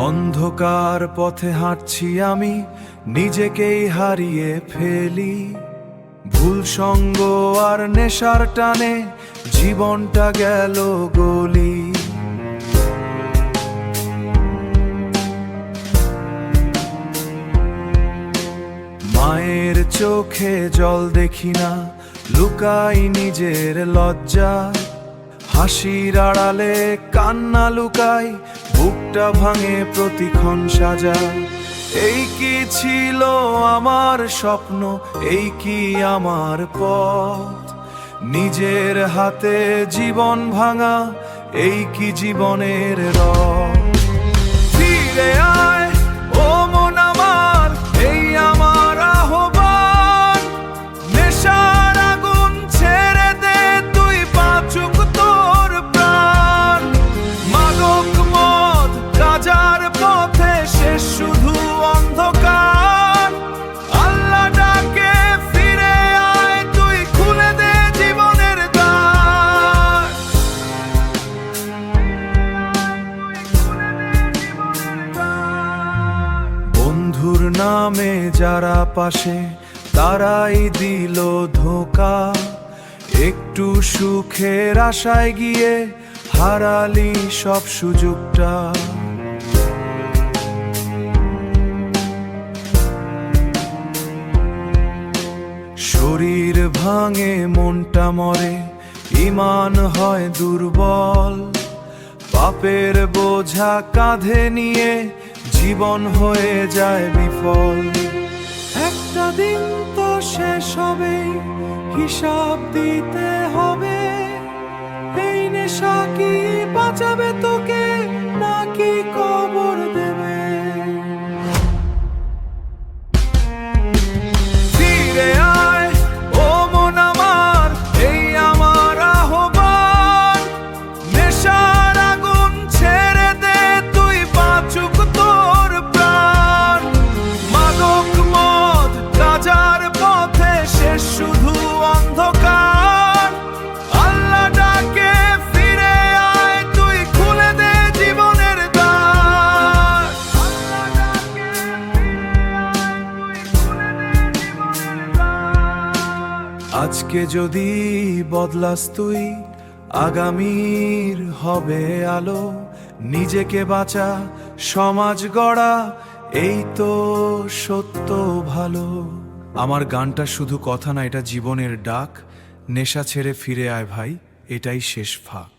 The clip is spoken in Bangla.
অন্ধকার পথে হাঁটছি আমি, নিজেকেই হারিয়ে ফেলি। ভুল সঙ্গ আর নেশার টানে জীবনটা গেল গলি। মায়ের চোখে জল দেখি না, লুকাই নিজের লজ্জা। হাসির আড়ালে কান্না লুকাই, বুকটা ভাঙে প্রতিক্ষণ সাজা। এই কি ছিল আমার স্বপ্ন, এই কি আমার পথ? নিজের হাতে জীবন ভাঙা, এই কি জীবনের রথ? ফিরে আয় ও মন আমার, এই আমার আহ্বান। নেশার আগুন ছেড়ে দে, তুই বাঁচুক তোর প্রাণ। মাদক মদ রাজার পথে শেষ শুধু অন্ধকার। আল্লাহ ডাকে ফিরে আয়, তুই খুলে দে জীবনের দ্বার। বন্ধুর নামে যারা পাশে, তারাই দিল ধোঁকা। একটু সুখের আশায় গিয়ে হারালি সব সুযোগটা। শরীর ভাঙে মনটা মরে, ঈমান হয় দুর্বল। পাপের বোঝা কাঁধে নিয়ে জীবন হয়ে যায় বিফল। একটা দিন তো শেষ হবে, হিসাব দিতে হবে। এই নেশা কি বাঁচাবে তোকে, নাকি কবর দেবে? ফিরে আয় ও মন আমার, এই আমার আহ্বান। নেশার আগুন ছেড়ে দে, তুই বাঁচুক তোর প্রাণ। মাদক মদ রাজার পথে শেষ শুধু অন্ধকার। আল্লাহ ডাকে ফিরে আয়, তুই খুলে দে জীবনের দ্বার। আল্লাহ ডাকে ফিরে আয়, তুই খুলে দে জীবনের দ্বার। আজকে যদি বদলাস তুই, আগামীর হবে আলো। নিজেকে বাঁচা, সমাজ গড়া, এই তো সত্য ভালো। আমার গানটা শুধু কথা না, এটা জীবনের ডাক। নেশা ছেড়ে ফিরে আয় ভাই, এটাই শেষ ফাঁক।